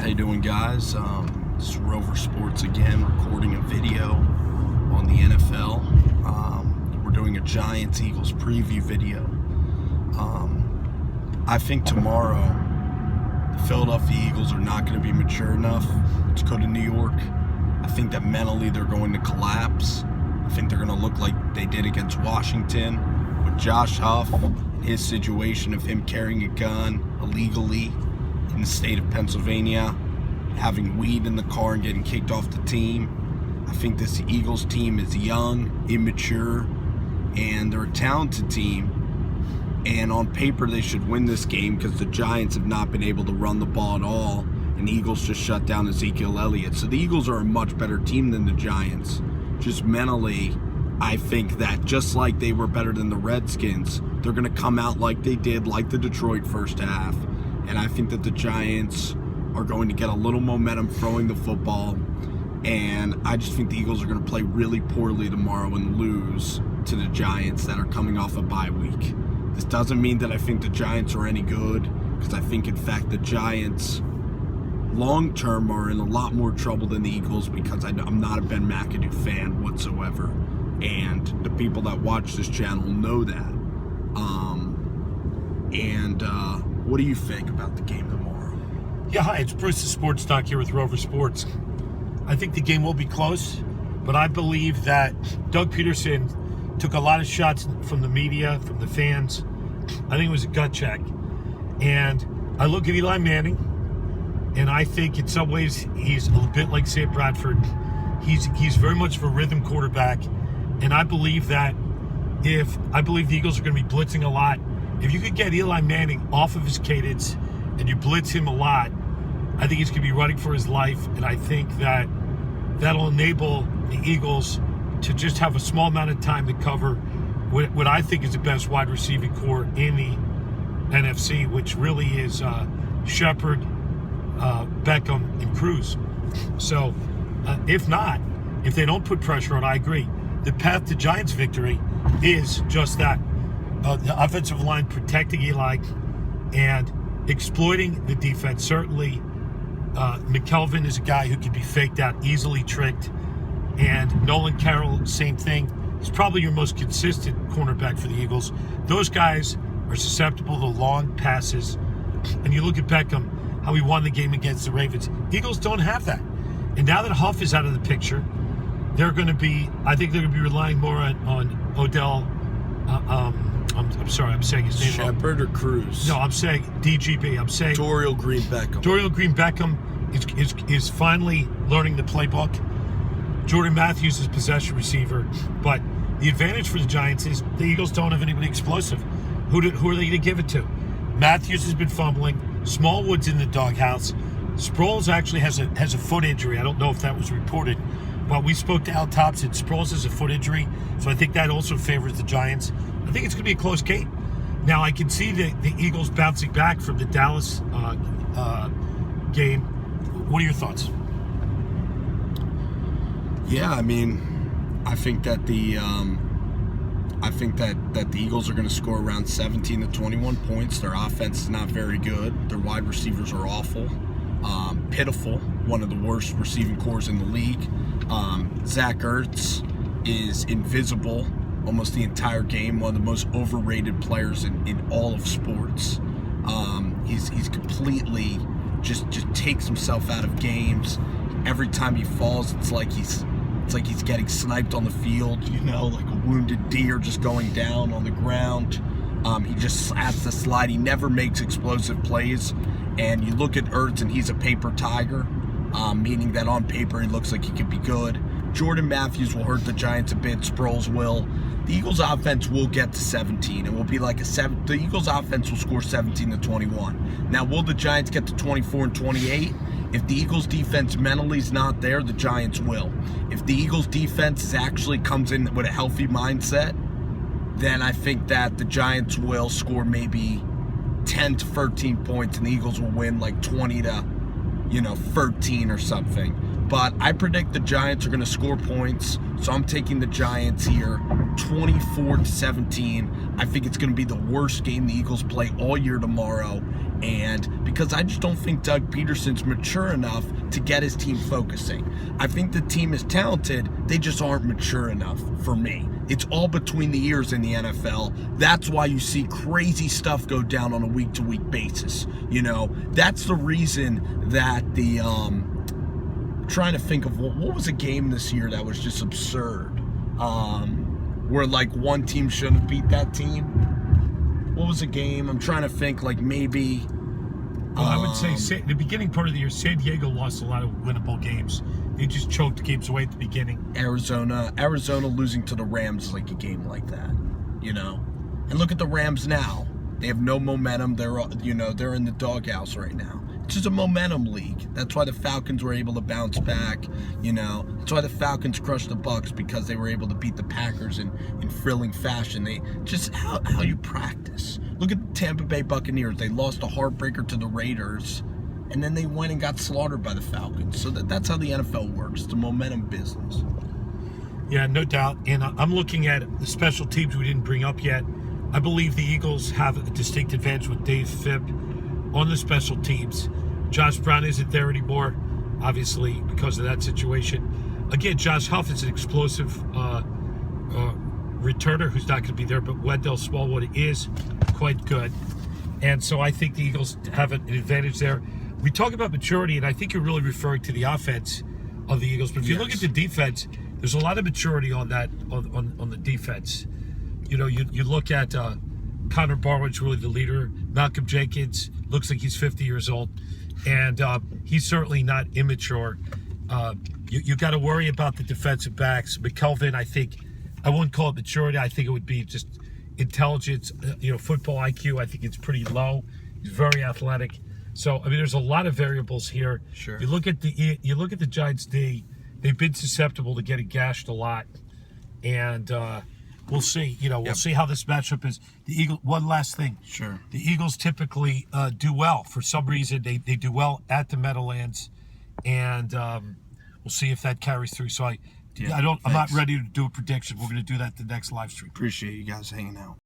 How you doing, guys? This is Rover Sports again, recording a video on the NFL. We're doing a Giants-Eagles preview video. I think tomorrow the Philadelphia Eagles are not going to be mature enough to go to New York. I think that mentally they're going to collapse. I think they're going to look like they did against Washington with Josh Huff, his situation of him carrying a gun illegally in the state of Pennsylvania, having weed in the car and getting kicked off the team. I think this Eagles team is young, immature, and they're a talented team. And on paper, they should win this game because the Giants have not been able to run the ball at all, and the Eagles just shut down Ezekiel Elliott. So the Eagles are a much better team than the Giants. Just mentally, I think that just like they were better than the Redskins, they're going to come out like they did, like the Detroit first half. And I think that the Giants are going to get a little momentum throwing the football. And I just think the Eagles are going to play really poorly tomorrow and lose to the Giants that are coming off a bye week. This doesn't mean that I think the Giants are any good, because I think, in fact, the Giants long-term are in a lot more trouble than the Eagles, because I'm not a Ben McAdoo fan whatsoever. And the people that watch this channel know that. What do you think about the game tomorrow? Yeah, hi, it's Bruce, the Sports Doc here with Rover Sports. I think the game will be close, but I believe that Doug Pederson took a lot of shots from the media, from the fans. I think it was a gut check. And I look at Eli Manning, and I think in some ways he's a bit like Sam Bradford. He's very much of a rhythm quarterback, and I believe that the Eagles are going to be blitzing a lot. If you could get Eli Manning off of his cadence and you blitz him a lot, I think he's going to be running for his life, and I think that that'll enable the Eagles to just have a small amount of time to cover what I think is the best wide receiving core in the NFC, which really is Shepard, Beckham, and Cruz. So if they don't put pressure on, I agree. The path to Giants victory is just that. The offensive line protecting Eli and exploiting the defense. Certainly, McKelvin is a guy who can be faked out, easily tricked. And Nolan Carroll, same thing. He's probably your most consistent cornerback for the Eagles. Those guys are susceptible to long passes. And you look at Beckham, how he won the game against the Ravens. Eagles don't have that. And now that Huff is out of the picture, I think they're going to be relying more on Odell. I'm sorry, I'm saying his name wrong. Shepard or Cruz? No, I'm saying DGB. I'm saying Dorial Green Beckham. Dorial Green Beckham is finally learning the playbook. Jordan Matthews is possession receiver, but the advantage for the Giants is the Eagles don't have anybody explosive. Who are they going to give it to? Matthews has been fumbling. Smallwood's in the doghouse. Sproles actually has a foot injury. I don't know if that was reported, but we spoke to Al Thompson. Sproles has a foot injury, so I think that also favors the Giants. I think it's going to be a close game. Now, I can see the Eagles bouncing back from the Dallas game. What are your thoughts? Yeah, I mean, I think that the Eagles are going to score around 17 to 21 points. Their offense is not very good. Their wide receivers are awful, pitiful. One of the worst receiving cores in the league. Zach Ertz is invisible almost the entire game. One of the most overrated players in all of sports. He's completely just takes himself out of games. Every time he falls, it's like he's getting sniped on the field, like a wounded deer just going down on the ground. He just has to slide. He never makes explosive plays. And you look at Ertz, and he's a paper tiger, meaning that on paper he looks like he could be good. Jordan Matthews will hurt the Giants a bit. Sproles will. The Eagles' offense will get to 17. It will be like the Eagles' offense will score 17 to 21. Now, will the Giants get to 24 and 28? If the Eagles' defense mentally is not there, the Giants will. If the Eagles' defense actually comes in with a healthy mindset, then I think that the Giants will score maybe 10 to 13 points, and the Eagles will win like 20 to 13 or something. But I predict the Giants are going to score points, so I'm taking the Giants here, 24 to 17. I think it's going to be the worst game the Eagles play all year tomorrow, And because I just don't think Doug Pederson's mature enough to get his team focusing. I think the team is talented, they just aren't mature enough for me. It's all between the ears in the NFL. That's why you see crazy stuff go down on a week-to-week basis. You know, that's the reason that trying to think of what was a game this year that was just absurd. Where like one team shouldn't have beat that team. What was a game? I'm trying to think, like maybe. Well, I would say the beginning part of the year, San Diego lost a lot of winnable games. They just choked games away at the beginning. Arizona losing to the Rams is like a game like that, you know. And look at the Rams now. They have no momentum. They're in the doghouse right now. It's just a momentum league. That's why the Falcons were able to bounce back. You know, that's why the Falcons crushed the Bucs, because they were able to beat the Packers in thrilling fashion. They just how you practice. Look at the Tampa Bay Buccaneers. They lost a heartbreaker to the Raiders, and then they went and got slaughtered by the Falcons. So that's how the NFL works. It's a momentum business. Yeah, no doubt. And I'm looking at the special teams we didn't bring up yet. I believe the Eagles have a distinct advantage with Dave Phipp on the special teams. Josh Brown isn't there anymore, obviously, because of that situation. Again, Josh Huff is an explosive returner who's not going to be there, but Wendell Smallwood is quite good. And so I think the Eagles have an advantage there. We talk about maturity, and I think you're really referring to the offense of the Eagles. But if you look at the defense, there's a lot of maturity on that on the defense. You know, you look at Connor Barwin's really the leader. Malcolm Jenkins looks like he's 50 years old, and he's certainly not immature. You got to worry about the defensive backs. McKelvin, I think, I wouldn't call it maturity. I think it would be just intelligence. Football IQ. I think it's pretty low. He's very athletic. So I mean, there's a lot of variables here. Sure. You look at the Giants D. They've been susceptible to getting gashed a lot, and we'll see. We'll see how this matchup is. The Eagles. One last thing. Sure. The Eagles typically do well. For some reason, they do well at the Meadowlands, and we'll see if that carries through. So I'm not ready to do a prediction. We're going to do that the next live stream. Appreciate you guys hanging out.